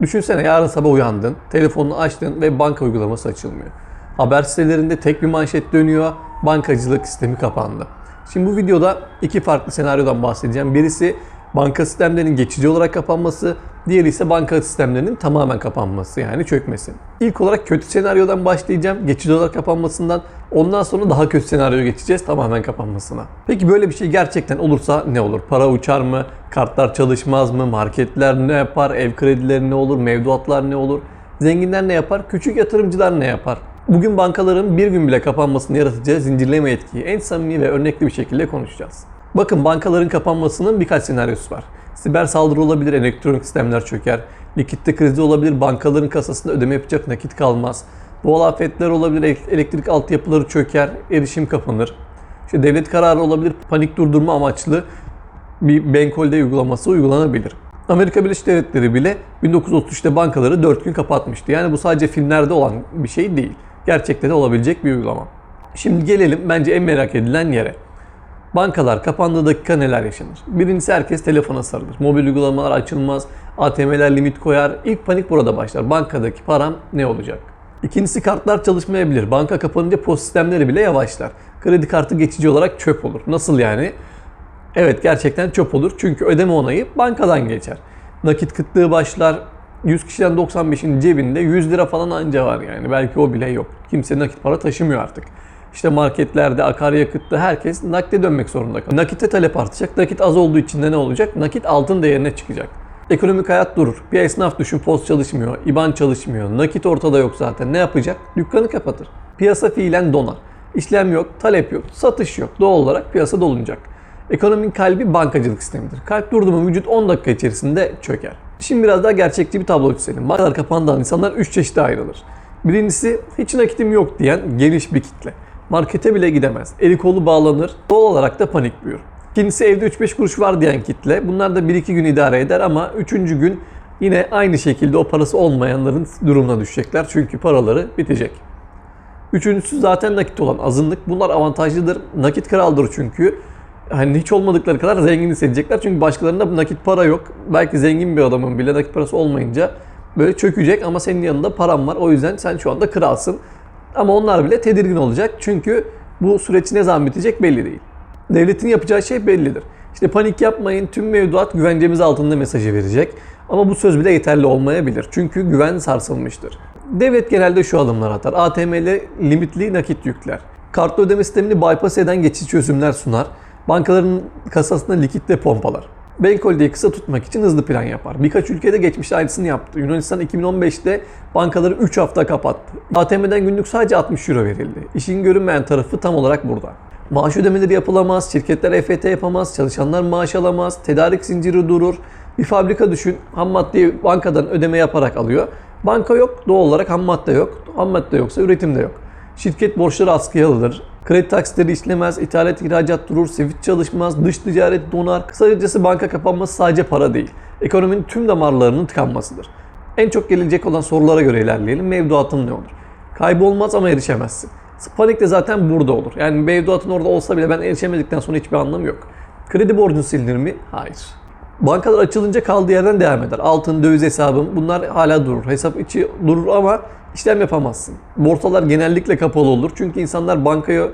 Düşünsene yarın sabah uyandın, telefonunu açtın ve banka uygulaması açılmıyor. Haber sitelerinde tek bir manşet dönüyor, bankacılık sistemi kapandı. Şimdi bu videoda iki farklı senaryodan bahsedeceğim. Birisi banka sistemlerinin geçici olarak kapanması, diğeri ise banka sistemlerinin tamamen kapanması, yani çökmesi. İlk olarak kötü senaryodan başlayacağım, geçici olarak kapanmasından. Ondan sonra daha kötü senaryoya geçeceğiz, tamamen kapanmasına. Peki böyle bir şey gerçekten olursa ne olur? Para uçar mı? Kartlar çalışmaz mı? Marketler ne yapar? Ev kredileri ne olur? Mevduatlar ne olur? Zenginler ne yapar? Küçük yatırımcılar ne yapar? Bugün bankaların bir gün bile kapanmasını yaratacağı zincirleme etkiyi en samimi ve örnekli bir şekilde konuşacağız. Bakın, bankaların kapanmasının birkaç senaryosu var. Siber saldırı olabilir, elektronik sistemler çöker, likitte krizi olabilir, bankaların kasasında ödeme yapacak nakit kalmaz, doğal afetler olabilir, elektrik altyapıları çöker, erişim kapanır. İşte devlet kararı olabilir, panik durdurma amaçlı bir bank uygulaması uygulanabilir. Amerika Birleşik Devletleri bile 1933'te bankaları 4 gün kapatmıştı. Yani bu sadece filmlerde olan bir şey değil. Gerçekte de olabilecek bir uygulama. Şimdi gelelim bence en merak edilen yere. Bankalar kapandığı dakika neler yaşanır? Birincisi, herkes telefona sarılır. Mobil uygulamalar açılmaz, ATM'ler limit koyar. İlk panik burada başlar. Bankadaki param ne olacak? İkincisi, kartlar çalışmayabilir. Banka kapanınca post sistemleri bile yavaşlar. Kredi kartı geçici olarak çöp olur. Nasıl yani? Evet, gerçekten çöp olur. Çünkü ödeme onayı bankadan geçer. Nakit kıtlığı başlar. 100 kişiden 95'in cebinde 100 lira falan anca var yani. Belki o bile yok. Kimse nakit para taşımıyor artık. İşte marketlerde, akaryakıtta herkes nakde dönmek zorunda kalıyor. Nakite talep artacak. Nakit az olduğu için de ne olacak? Nakit altın değerine çıkacak. Ekonomik hayat durur. Bir esnaf düşün, POS çalışmıyor, IBAN çalışmıyor, nakit ortada yok zaten. Ne yapacak? Dükkanı kapatır. Piyasa fiilen donar. İşlem yok, talep yok, satış yok. Doğal olarak piyasa dolunacak. Ekonominin kalbi bankacılık sistemidir. Kalp durdu mu vücut 10 dakika içerisinde çöker. Şimdi biraz daha gerçekçi bir tablo çizelim. Bankalar kapandığında insanlar 3 çeşide ayrılır. Birincisi, hiç nakitim yok diyen geniş bir kitle. Markete bile gidemez. Eli kolu bağlanır. Doğal olarak da panik büyür. İkincisi, evde 3-5 kuruş var diyen kitle. Bunlar da 1-2 gün idare eder ama 3. gün yine aynı şekilde o parası olmayanların durumuna düşecekler. Çünkü paraları bitecek. Üçüncüsü, zaten nakit olan azınlık. Bunlar avantajlıdır. Nakit kraldır çünkü. Hani hiç olmadıkları kadar zengin hissedecekler. Çünkü başkalarında nakit para yok. Belki zengin bir adamın bile nakit parası olmayınca böyle çökecek ama senin yanında param var. O yüzden sen şu anda kralsın. Ama onlar bile tedirgin olacak. Çünkü bu süreç ne zaman bitecek belli değil. Devletin yapacağı şey bellidir. İşte panik yapmayın, tüm mevduat güvencemiz altında mesajı verecek. Ama bu söz bile yeterli olmayabilir. Çünkü güven sarsılmıştır. Devlet genelde şu adımlar atar. ATM'le limitli nakit yükler. Kartlı ödeme sistemini bypass eden geçici çözümler sunar. Bankaların kasasına likitle pompalar. Bank kısa tutmak için hızlı plan yapar. Birkaç ülkede geçmişte aynısını yaptı. Yunanistan 2015'te bankaları 3 hafta kapattı. ATM'den günlük sadece 60 euro verildi. İşin görünmeyen tarafı tam olarak burada. Maaş ödemeleri yapılamaz, şirketler EFT yapamaz, çalışanlar maaş alamaz, tedarik zinciri durur. Bir fabrika düşün, ham maddeyi bankadan ödeme yaparak alıyor. Banka yok, doğal olarak ham madde yok. Ham madde yoksa üretim de yok. Şirket borçları askıya alınır. Kredi taksitleri işlemez, ithalat ihracat durur, Swift çalışmaz, dış ticaret donar. Kısacası banka kapanması sadece para değil, ekonominin tüm damarlarının tıkanmasıdır. En çok gelecek olan sorulara göre ilerleyelim. Mevduatın ne olur? Kaybı olmaz ama erişemezsin. Panik de zaten burada olur. Yani mevduatın orada olsa bile ben erişemedikten sonra hiçbir anlamı yok. Kredi borcun silinir mi? Hayır. Bankalar açılınca kaldığı yerden devam eder. Altın, döviz hesabım bunlar hala durur. Hesap içi durur ama işlem yapamazsın. Borsalar genellikle kapalı olur. Çünkü insanlar bankaya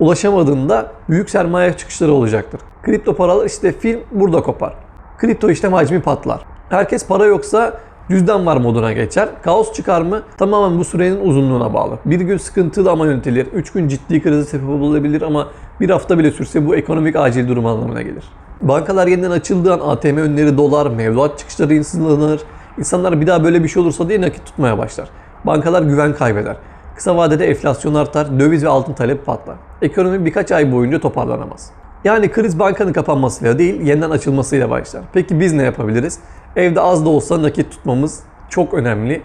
ulaşamadığında büyük sermaye çıkışları olacaktır. Kripto paralar işte film burada kopar. Kripto işlem hacmi patlar. Herkes para yoksa cüzdan var moduna geçer. Kaos çıkar mı? Tamamen bu sürenin uzunluğuna bağlı. Bir gün sıkıntılı ama yönetilir. 3 gün ciddi krize sebep olabilir ama bir hafta bile sürse bu ekonomik acil durum anlamına gelir. Bankalar yeniden açıldığı an ATM önleri dolar, mevduat çıkışları hızlanır. İnsanlar bir daha böyle bir şey olursa diye nakit tutmaya başlar. Bankalar güven kaybeder. Kısa vadede enflasyon artar, döviz ve altın talebi patlar. Ekonomi birkaç ay boyunca toparlanamaz. Yani kriz bankanın kapanmasıyla değil, yeniden açılmasıyla başlar. Peki biz ne yapabiliriz? Evde az da olsa nakit tutmamız çok önemli.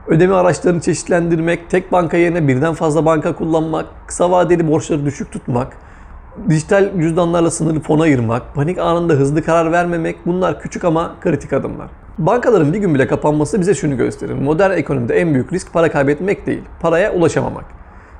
Ödeme araçlarını çeşitlendirmek, tek banka yerine birden fazla banka kullanmak, kısa vadeli borçları düşük tutmak, dijital cüzdanlarla sınırlı fon ayırmak, panik anında hızlı karar vermemek, bunlar küçük ama kritik adımlar. Bankaların bir gün bile kapanması bize şunu gösterir. Modern ekonomide en büyük risk para kaybetmek değil, paraya ulaşamamak.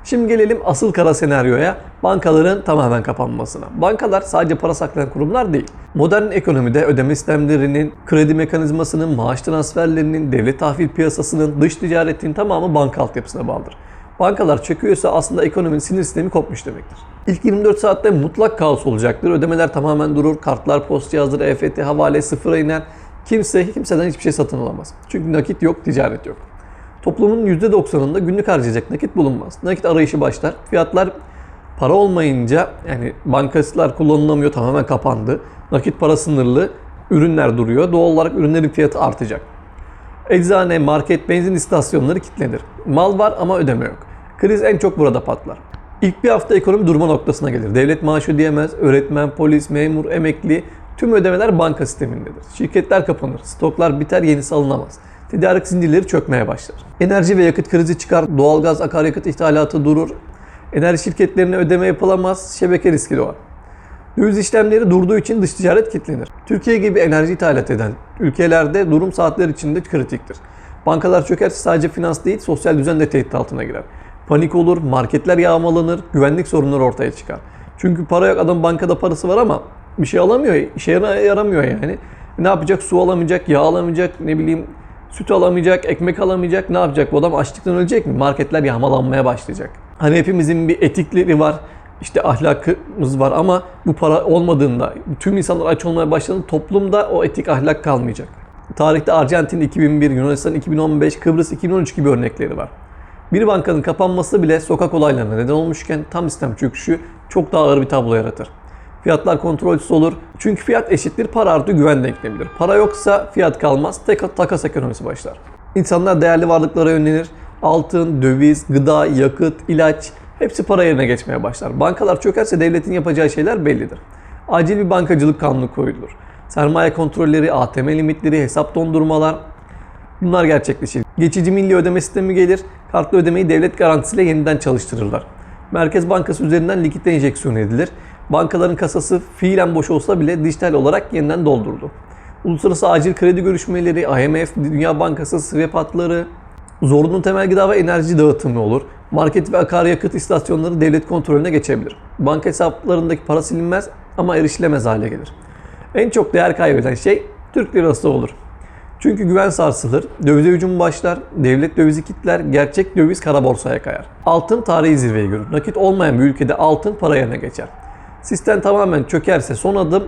Şimdi gelelim asıl kara senaryoya, bankaların tamamen kapanmasına. Bankalar sadece para saklayan kurumlar değil. Modern ekonomide ödeme sistemlerinin, kredi mekanizmasının, maaş transferlerinin, devlet tahvil piyasasının, dış ticaretin tamamı banka altyapısına bağlıdır. Bankalar çöküyorsa aslında ekonominin sinir sistemi kopmuş demektir. İlk 24 saatte mutlak kaos olacaktır. Ödemeler tamamen durur, kartlar, post cihazları, EFT, havale sıfıra iner. Kimseden hiçbir şey satın alamaz. Çünkü nakit yok, ticaret yok. Toplumun %90'ında günlük harcayacak nakit bulunmaz. Nakit arayışı başlar. Fiyatlar para olmayınca, yani bankaslar kullanılamıyor, tamamen kapandı. Nakit para sınırlı, ürünler duruyor. Doğal olarak ürünlerin fiyatı artacak. Eczane, market, benzin istasyonları kilitlenir. Mal var ama ödeme yok. Kriz en çok burada patlar. İlk bir hafta ekonomi durma noktasına gelir. Devlet maaşı ödeyemez, öğretmen, polis, memur, emekli tüm ödemeler banka sistemindedir. Şirketler kapanır, stoklar biter, yenisi alınamaz. Tedarik zincirleri çökmeye başlar. Enerji ve yakıt krizi çıkar, doğalgaz, akaryakıt ithalatı durur. Enerji şirketlerine ödeme yapılamaz, şebeke riski doğar. Döviz işlemleri durduğu için dış ticaret kilitlenir. Türkiye gibi enerji ithalat eden ülkelerde durum saatler içinde kritiktir. Bankalar çökerse sadece finans değil, sosyal düzen de tehdit altına girer. Panik olur, marketler yağmalanır, güvenlik sorunları ortaya çıkar. Çünkü para yok, adam bankada parası var ama bir şey alamıyor, işe yaramıyor yani. Ne yapacak? Su alamayacak, yağ alamayacak, ne bileyim süt alamayacak, ekmek alamayacak. Ne yapacak? Bu adam açlıktan ölecek mi? Marketler yağmalanmaya başlayacak. Hani hepimizin bir etikleri var, işte ahlakımız var ama bu para olmadığında, tüm insanlar aç olmaya başladığında toplumda o etik ahlak kalmayacak. Tarihte Arjantin 2001, Yunanistan 2015, Kıbrıs 2013 gibi örnekleri var. Bir bankanın kapanması bile sokak olaylarına neden olmuşken tam sistem çöküşü çok daha ağır bir tablo yaratır. Fiyatlar kontrolsüz olur. Çünkü fiyat eşittir para artı güven denklemidir. Para yoksa fiyat kalmaz. Takas ekonomisi başlar. İnsanlar değerli varlıklara yönelir. Altın, döviz, gıda, yakıt, ilaç hepsi para yerine geçmeye başlar. Bankalar çökerse devletin yapacağı şeyler bellidir. Acil bir bankacılık kanunu koyulur. Sermaye kontrolleri, ATM limitleri, hesap dondurmalar bunlar gerçekleşir. Geçici milli ödeme sistemi gelir. Kartlı ödemeyi devlet garantisiyle yeniden çalıştırırlar. Merkez Bankası üzerinden likit enjeksiyon edilir. Bankaların kasası fiilen boş olsa bile dijital olarak yeniden dolduruldu. Uluslararası acil kredi görüşmeleri, IMF, Dünya Bankası, swap hatları, zorunlu temel gıda ve enerji dağıtımı olur. Market ve akaryakıt istasyonları devlet kontrolüne geçebilir. Banka hesaplarındaki para silinmez ama erişilemez hale gelir. En çok değer kaybeden şey Türk lirası olur. Çünkü güven sarsılır, dövize hücum başlar, devlet dövizi kitler, gerçek döviz kara borsaya kayar. Altın tarihi zirveyi görür. Nakit olmayan bir ülkede altın para yerine geçer. Sistem tamamen çökerse son adım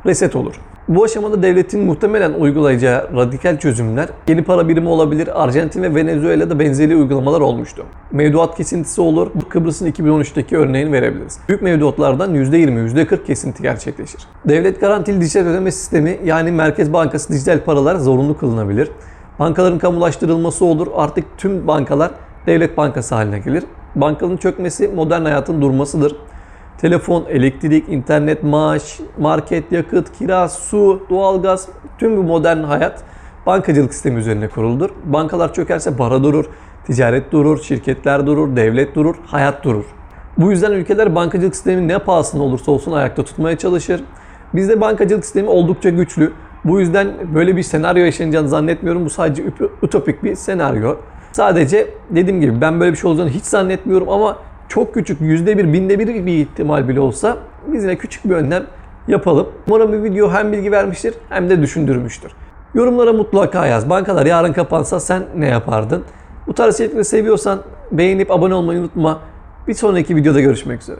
reset olur. Bu aşamada devletin muhtemelen uygulayacağı radikal çözümler yeni para birimi olabilir. Arjantin ve Venezuela'da benzeri uygulamalar olmuştu. Mevduat kesintisi olur. Kıbrıs'ın 2013'teki örneğini verebiliriz. Büyük mevduatlardan %20, %40 kesinti gerçekleşir. Devlet garantili dijital ödeme sistemi, yani Merkez Bankası dijital paralar zorunlu kılınabilir. Bankaların kamulaştırılması olur. Artık tüm bankalar devlet bankası haline gelir. Bankanın çökmesi modern hayatın durmasıdır. Telefon, elektrik, internet, maaş, market, yakıt, kira, su, doğalgaz, tüm bu modern hayat bankacılık sistemi üzerine kuruludur. Bankalar çökerse para durur, ticaret durur, şirketler durur, devlet durur, hayat durur. Bu yüzden ülkeler bankacılık sistemi ne pahasına olursa olsun ayakta tutmaya çalışır. Bizde bankacılık sistemi oldukça güçlü. Bu yüzden böyle bir senaryo yaşanacağını zannetmiyorum. Bu sadece ütopik bir senaryo. Sadece dediğim gibi ben böyle bir şey olacağını hiç zannetmiyorum ama çok küçük, %1, binde bir bir ihtimal bile olsa biz yine küçük bir önlem yapalım. Umarım bir video hem bilgi vermiştir hem de düşündürmüştür. Yorumlara mutlaka yaz. Bankalar yarın kapansa sen ne yapardın? Bu tarz içerikleri seviyorsan beğenip abone olmayı unutma. Bir sonraki videoda görüşmek üzere.